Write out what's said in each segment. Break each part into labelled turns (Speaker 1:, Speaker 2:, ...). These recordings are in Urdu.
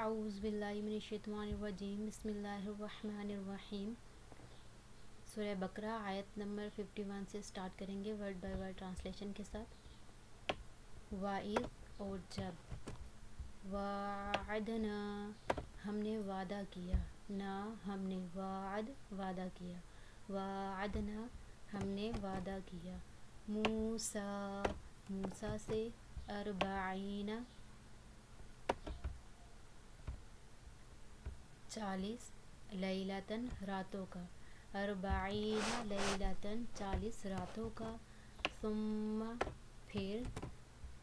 Speaker 1: اعوذ باللہ من الشیطان الرجیم بسم اللہ الرحمن الرحیم۔ سورہ بقرہ آیت نمبر 51 سے سٹارٹ کریں گے ورڈ بائی ورڈ ٹرانسلیشن کے ساتھ۔ وَإِذْ اور جب، وَعَدْنَا ہم نے وعدہ کیا، نا ہم نے وعدہ کیا، وَعَدْنَا ہم نے وعدہ کیا، موسیٰ سے 40 لیلتاً راتوں کا، 40 لیلتاً 40 راتوں کا، ثم پھر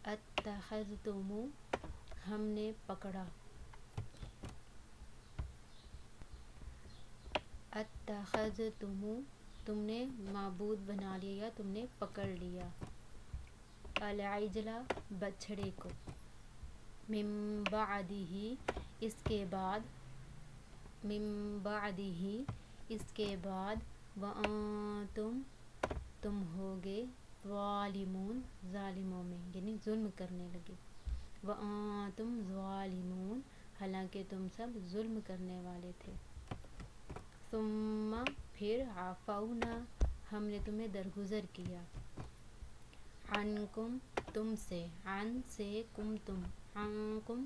Speaker 1: اتخذتم ہم نے پکڑا، اتخذتم تم نے معبود بنا لیا یا تم نے پکڑ لیا، العجل بچھڑے کو، من بعدہ اس کے بعد، من بعدہ اس کے بعد، وانتم تم ہوگے ظالمون ظالموں میں یعنی ظلم کرنے لگے، وانتم ظالمون حالانکہ تم سب ظلم کرنے والے تھے، ثم پھر عفونا ہم نے تمہیں درگزر کیا، عنکم تم سے، عن سے کم تم، عنکم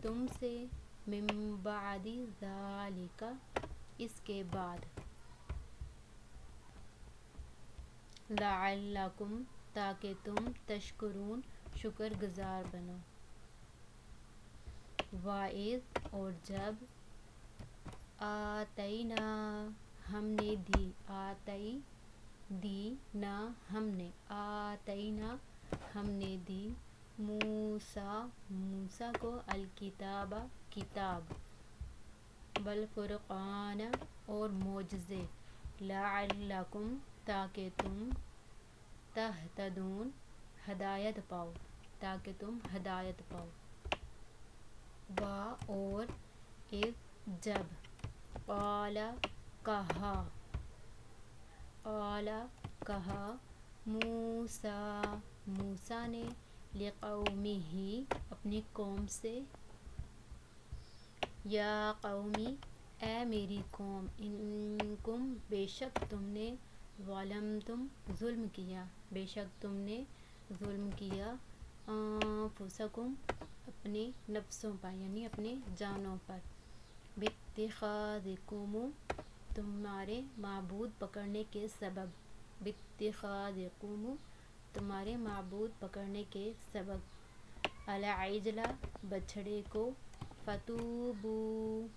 Speaker 1: تم سے، من بعد ذالک اس کے بعد، لعلکم تاکہ تم تشکرون شکر گزار بنو، وَإِذْ اور جب، آتینا ہم نے دی، دی نا ہم نے، آتینا ہم نے دی، موسیٰ کو الکتاب کتاب، والفرقان اور معجزے، لعلکم تاکہ تم تہتدون ہدایت پاؤ، تاکہ تم ہدایت پاؤ، اور جب، قال کہا موسیٰ نے، لقومہ اپنی قوم سے، یا قومی اے میری قوم، انکم بے شک تم نے، ظلمتم ظلم کیا، بے شک تم نے ظلم کیا، انفسکم اپنے نفسوں پر یعنی اپنے جانوں پر، باتخاذکم تمہارے معبود پکڑنے کے سبب، باتخاذکم تمہارے معبود پکڑنے کے سبب، العجل بچھڑے کو، فتوبوا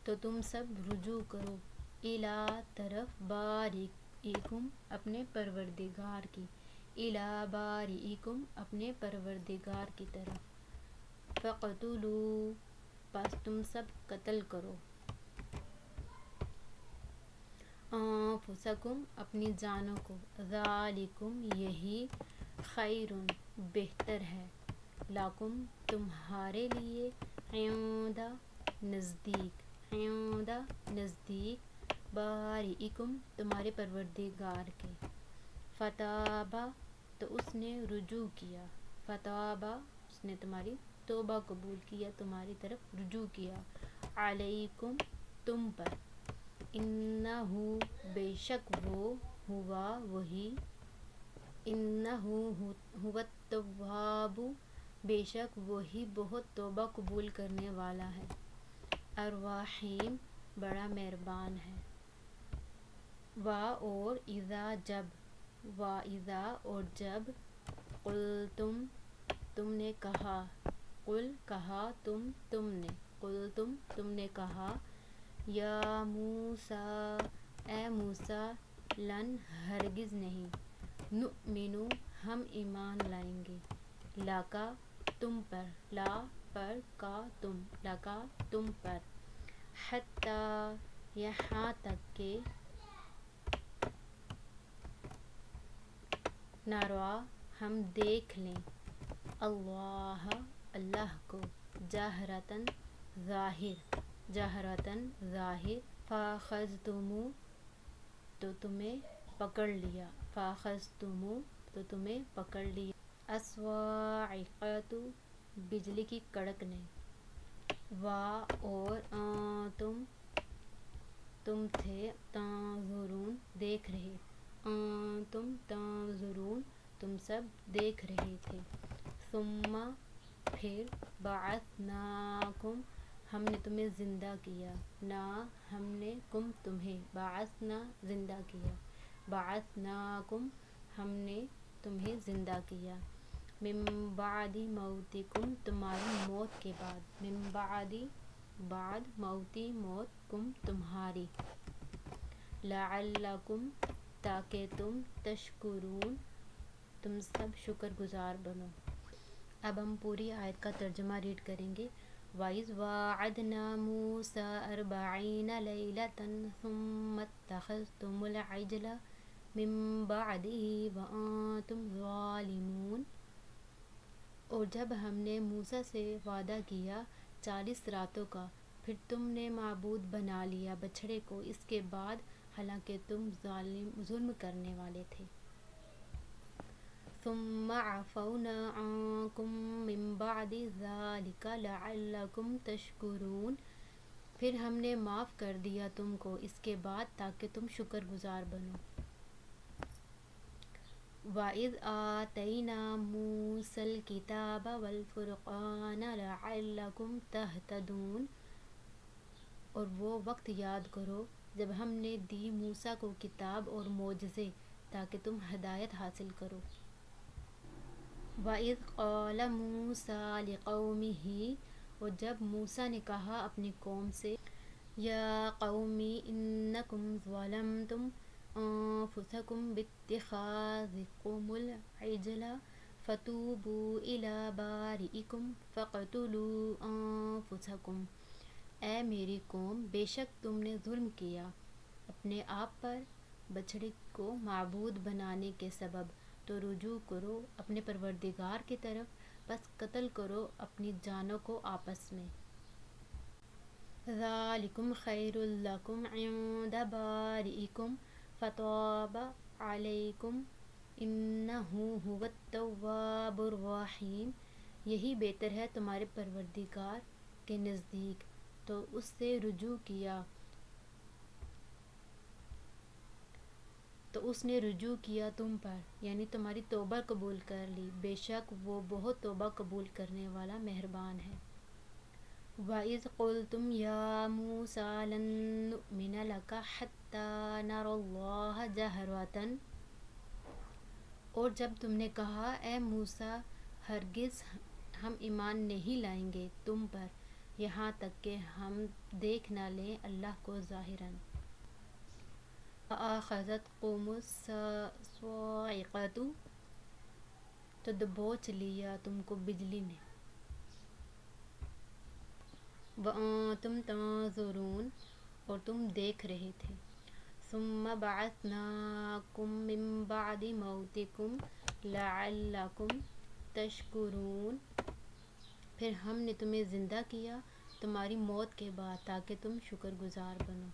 Speaker 1: تو تم سب رجوع کرو، الی طرف بارئکم اپنے پروردگار کی، الی بارئکم اپنے پروردگار کی طرف، فقتلوا پس تم سب قتل کرو، انفسکم اپنی جانوں کو، ذالکم یہی، خیر بہتر ہے، لکم تمہارے لیے، عند نزدیک، بارئکم تمہارے پروردگار کے، فتابا تو اس نے رجوع کیا، فتابا اس نے تمہاری توبہ قبول کیا، تمہاری طرف رجوع کیا، علیکم تم پر، انہ بے شک وہ، ہوا وہی، انہ هو التواب بے شک وہی بہت توبہ قبول کرنے والا ہے، الرحیم بڑا مہربان ہے، اور اذا جب، اذا اور جب، قلتم تم نے کہا، کہا تم نے، قلتم تم نے کہا، یا موسیٰ اے موسیٰ، لن ہرگز نہیں، نؤمن ہم ایمان لائیں گے، لکا تم پر، لا پر کا تم، لکا تم پر، حتی یہاں تک کہ، نروا ہم دیکھ لیں، اللہ کو، جہرتاً ظاہر، فاخذتموہ تو تمہیں پکڑ لیا، الصواعقۃ بجلی کی کڑکنے، وا اور تم تھے، تنظرون دیکھ رہے، تم تنظرون تم سب دیکھ رہے تھے، ثم پھر بعثناکم ہم نے تمہیں زندہ کیا، نا ہم نے کم تمہیں، بعثنا زندہ کیا، بعثناکم ہم نے تمہیں زندہ کیا، من بعد موتکم تمہاری موت کے بعد، من بعد موتی موت تمہاری، لعلکم تاکہ تم تشکرون تم سب شکر گزار بنو۔ اب ہم پوری آیت کا ترجمہ ریڈ کریں گے۔ وَإِذْ وَاعَدْنَا مُوسَىٰ 40 لَيْلَةً ثُمَّ اتَّخَذْتُمُ الْعِجْلَ مِن بَعْدِهِ وَأَنْتُمْ ظَالِمُونَ۔ اور جب ہم نے موسیٰ سے وعدہ کیا 40 راتوں کا، پھر تم نے معبود بنا لیا بچھڑے کو اس کے بعد، حالانکہ تم ظلم کرنے والے تھے۔ ثُمَّ عَفَوْنَا عَنْكُمْ مِن بَعْدِ ذَلِكَ لَعَلَّكُمْ تَشْكُرُونَ پھر ہم نے معاف کر دیا تم کو اس کے بعد تاکہ تم شکر گزار بنو۔ وَإِذْ آتَيْنَا مُوسَى الْكِتَابَ وَالْفُرْقَانَ لَعَلَّكُمْ تَهْتَدُونَ اور وہ وقت یاد کرو جب ہم نے دی موسیٰ کو کتاب اور معجزے تاکہ تم ہدایت حاصل کرو۔ وَإِذْ قَالَ مُوسَىٰ لِقَوْمِهِ اور جب موسیٰ نے کہا اپنی قوم سے، یا قوم انکم ظلمتم انفسکم باتخاذکم العجل فتوبوا الی بارئکم فاقتلوا انفسکم اے میری قوم، بے شک تم نے ظلم کیا اپنے آپ پر بچھڑے کو معبود بنانے کے سبب، تو رجوع کرو اپنے پروردگار کی طرف، بس قتل کرو اپنی جانوں کو آپس میں۔ ذَلِكُمْ خَيْرٌ لَكُمْ عِنْدَ بَارِئِكُمْ فَتَابَ عَلَيْكُمْ إِنَّهُ هُوَ التَّوَّابُ الرَّحِيمُ یہی بہتر ہے تمہارے پروردگار کے نزدیک، تو اس سے رجوع کیا تو اس نے رجوع کیا تم پر، یعنی تمہاری توبہ قبول کر لی، بے شک وہ بہت توبہ قبول کرنے والا مہربان ہے۔ وَإِذْ قُلْتُمْ يَا مُوسَىٰ لَن نُؤْمِنَ لَكَ حَتَّىٰ نَرَى اللَّهَ جَهْرَةً اور جب تم نے کہا اے موسیٰ ہرگز ہم ایمان نہیں لائیں گے تم پر یہاں تک کہ ہم دیکھ نہ لیں اللہ کو ظاہراً۔ فَأَخَذَتْكُمُ الصَّاعِقَةُ تو دبوچ لیا تم کو بجلی نے، وَأَنْتُمْ تَنظُرُونَ اور تم دیکھ رہے تھے، ثُمَّ بَعَثْنَاكُمْ مِن بَعْدِ مَوْتِكُمْ لَعَلَّكُمْ تَشْكُرُونَ پھر ہم نے تمہیں زندہ کیا تمہاری موت کے بعد تاکہ تم شکر گزار بنو۔